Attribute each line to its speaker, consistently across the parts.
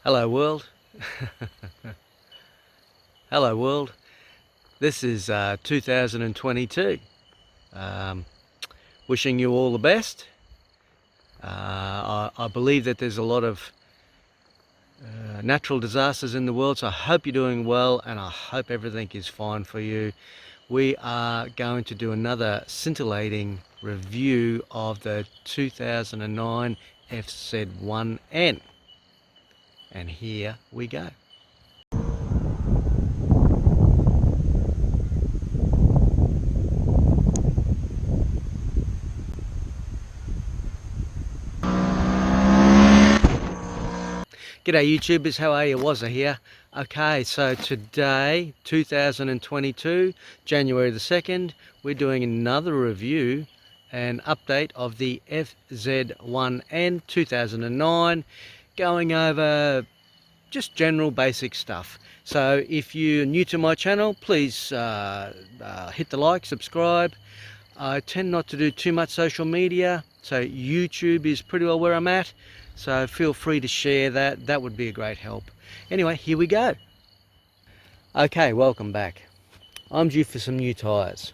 Speaker 1: Hello world. Hello world. This is 2022. Wishing you all the best. I believe that there's a lot of natural disasters in the world, so I hope you're doing well and I hope everything is fine for you. We are going to do another scintillating review of the 2009 FZ1n, and here we go. G'day YouTubers, how are you? Wazza here. Okay, so today, 2022, January the 2nd, we're doing another review and update of the FZ1n 2009, going over just general basic stuff. So if you're new to my channel, please hit the like, subscribe. I tend not to do too much social media, so YouTube is pretty well where I'm at. So feel free to share that. That would be a great help. Anyway, here we go. Okay, welcome back. I'm due for some new tyres.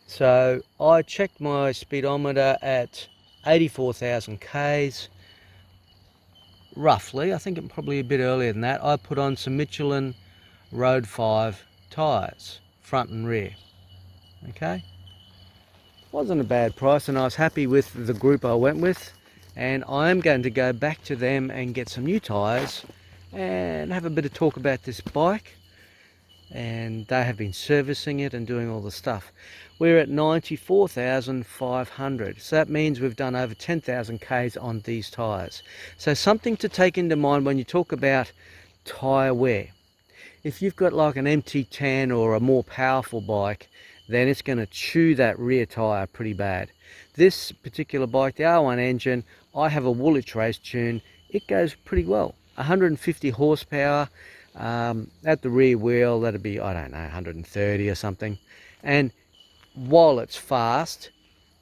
Speaker 1: So I checked my speedometer at 84,000 Ks. Roughly, I think probably a bit earlier than that. I put on some Michelin Road 5 tyres, front and rear. Okay. Wasn't a bad price, and I was happy with the group I went with. And I am going to go back to them and get some new tyres and have a bit of talk about this bike. And they have been servicing it and doing all the stuff. We're at 94,500, so that means we've done over 10,000 Ks on these tyres. So something to take into mind when you talk about tyre wear. If you've got like an MT10 or a more powerful bike, then it's going to chew that rear tyre pretty bad. This particular bike, the R1 engine, I have a Woolwich race tune. It goes pretty well. 150 horsepower at the rear wheel. That'd be, I don't know, 130 or something. And while it's fast,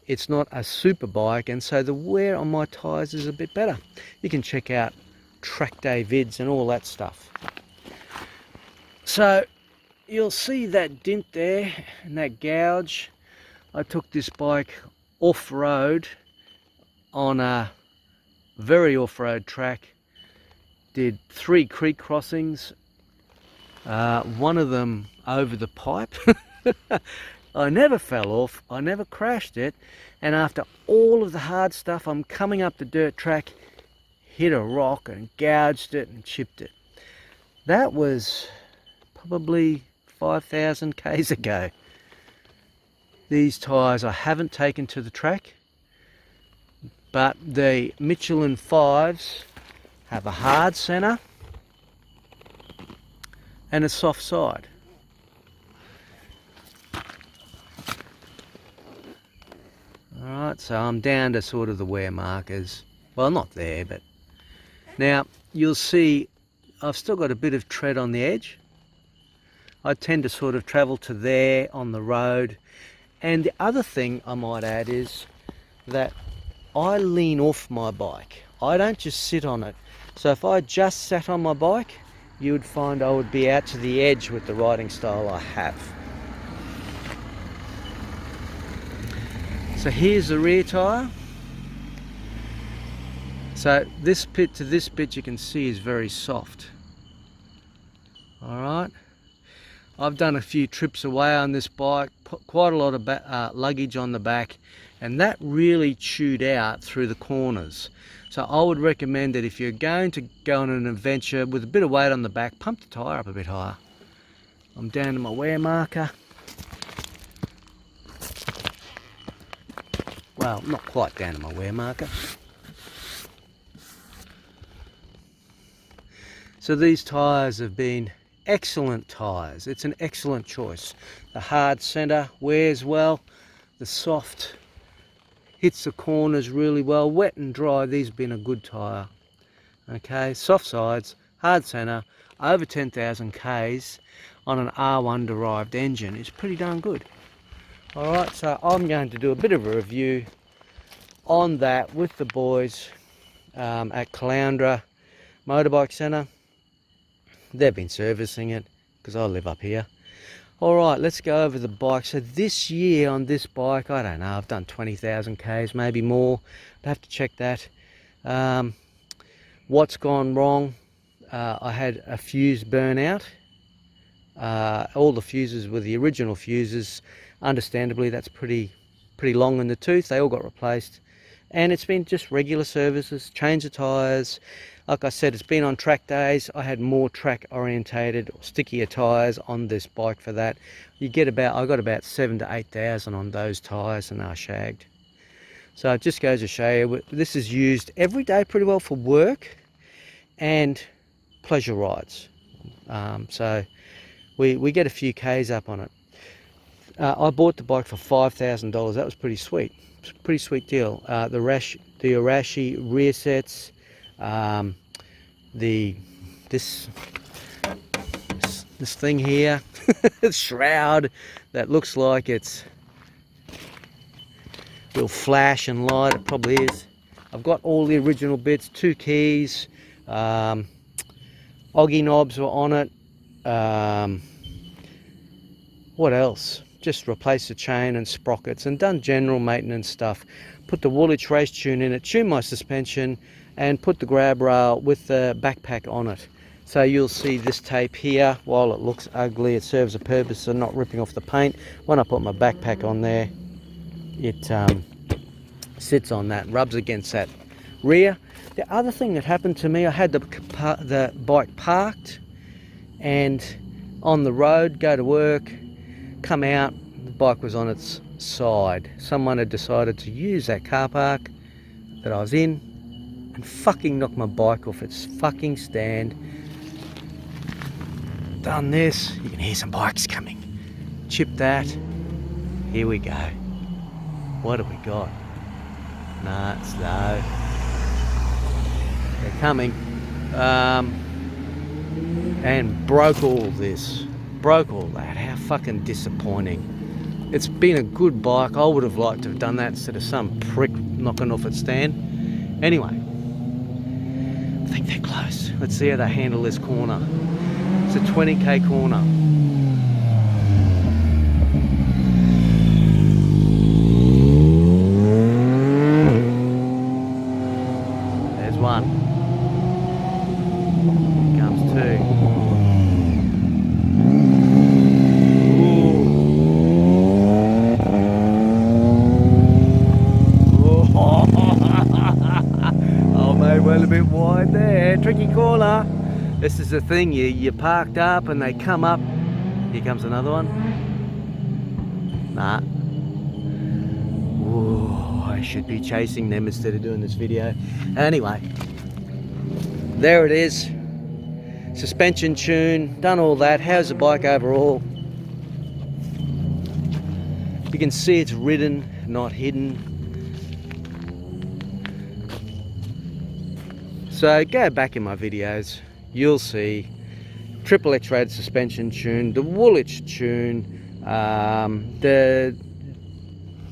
Speaker 1: it's not a super bike, and so the wear on my tyres is a bit better. You can check out track day vids and all that stuff. So you'll see that dint there and that gouge. I took this bike off-road on a very off-road track, did 3 creek crossings, one of them over the pipe. I never fell off, I never crashed it, and after all of the hard stuff, I'm coming up the dirt track, hit a rock and gouged it and chipped it. That was probably 5,000 Ks ago. These tyres I haven't taken to the track, but the Michelin 5s have a hard centre and a soft side. Alright, so I'm down to sort of the wear markers. Well, not there, but now you'll see I've still got a bit of tread on the edge. I tend to sort of travel to there on the road. And the other thing I might add is that I lean off my bike. I don't just sit on it. So if I just sat on my bike, you would find I would be out to the edge with the riding style I have. So here's the rear tyre. So this bit to this bit you can see is very soft. Alright. I've done a few trips away on this bike, put quite a lot of luggage on the back, and that really chewed out through the corners. So I would recommend that if you're going to go on an adventure with a bit of weight on the back, pump the tyre up a bit higher. I'm down to my wear marker. Well, not quite down to my wear marker. So these tyres have been excellent tyres. It's an excellent choice. The hard centre wears well, the soft hits the corners really well. Wet and dry, these have been a good tyre. Okay, soft sides, hard centre, over 10,000 Ks on an R1 derived engine is pretty darn good. Alright, so I'm going to do a bit of a review on that with the boys at Caloundra Motorbike Centre. They've been servicing it because I live up here. Alright, let's go over the bike. So this year on this bike, I don't know, I've done 20,000 Ks, maybe more. I have to check that. What's gone wrong? I had a fuse burn out. All the fuses were the original fuses. Understandably, that's pretty long in the tooth. They all got replaced. And it's been just regular services, change the tyres. Like I said, it's been on track days. I had more track orientated or stickier tyres on this bike for that. I got about 7,000 to 8,000 on those tyres, and they're shagged. So it just goes to show you, this is used every day pretty well for work and pleasure rides. So we get a few Ks up on it. I bought the bike for $5,000. That was pretty sweet. It's a pretty sweet deal. The Arashi rear sets, this thing here, shroud that looks like it's will flash and light. It probably is. I've got all the original bits, 2 keys, Oggy knobs were on it. What else? Just replaced the chain and sprockets and done general maintenance stuff. Put the Woolwich race tune in it, tuned my suspension, and put the grab rail with the backpack on it. So you'll see this tape here, while it looks ugly, it serves a purpose of not ripping off the paint. When I put my backpack on there, it sits on that, rubs against that rear. The other thing that happened to me, I had the bike parked and on the road, go to work, come out, the bike was on its side. Someone had decided to use that car park that I was in and fucking knocked my bike off its fucking stand. Done this, you can hear some bikes coming. Chip that, here we go. What have we got? Nah, it's slow. They're coming. And broke all this. Broke all that. How fucking disappointing. It's been a good bike. I would have liked to have done that instead of some prick knocking off its stand. Anyway, I think they're close. Let's see how they handle this corner. It's a 20k corner. There's one. Here comes two. Oh mate, well a bit wide there. Tricky corner. This is the thing, you're parked up and they come up. Here comes another one. Nah. Ooh, I should be chasing them instead of doing this video. Anyway, there it is. Suspension tune, done all that. How's the bike overall? You can see it's ridden, not hidden. So go back in my videos. You'll see triple X-rated suspension tune, the Woolwich tune, the,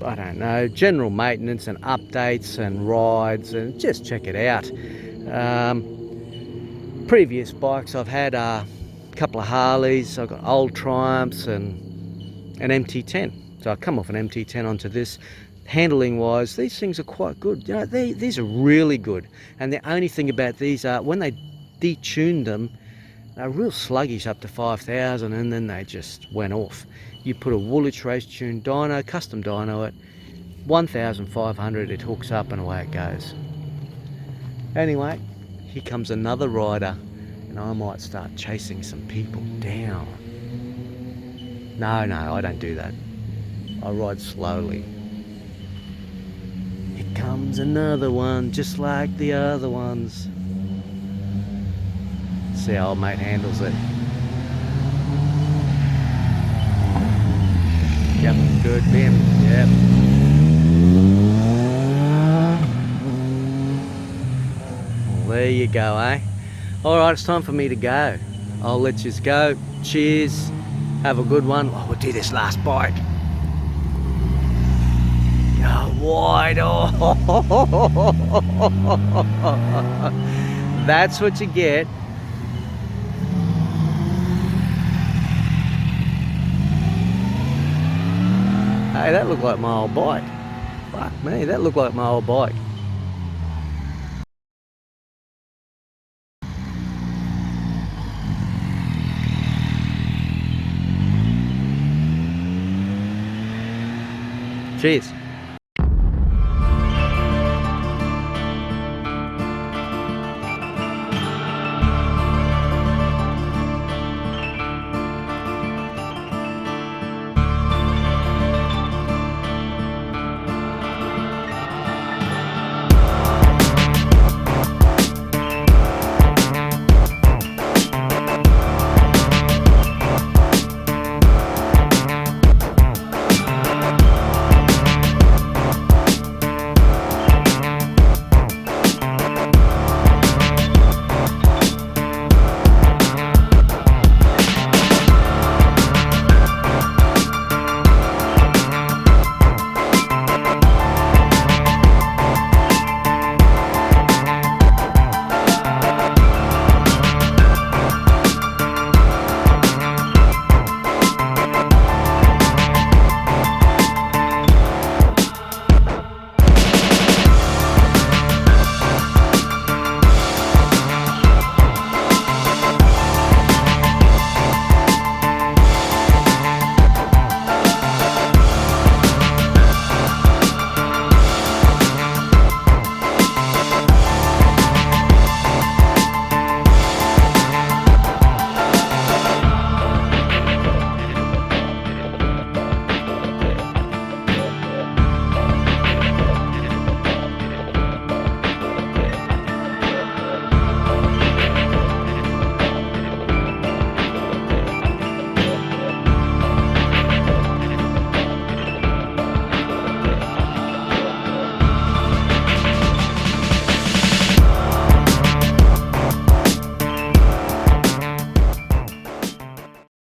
Speaker 1: I don't know, general maintenance and updates and rides, and just check it out. Previous bikes I've had a couple of Harleys, I've got old Triumphs and an MT10. So I come off an MT10 onto this. Handling wise, these things are quite good. You know, these are really good. And the only thing about these are when they detuned them, they're real sluggish up to 5,000, and then they just went off. You put a Woolwich race tune dyno, custom dyno at 1,500, it hooks up and away it goes. Anyway, here comes another rider, and I might start chasing some people down. No, I don't do that. I ride slowly. Here comes another one, just like the other ones. See how old mate handles it. Yep, good bim, yep. Well, there you go, eh? Alright, it's time for me to go. I'll let you go. Cheers. Have a good one. Oh, we'll do this last bike. Go wide. Oh. That's what you get. Hey, that looked like my old bike. Fuck me, that looked like my old bike. Cheers.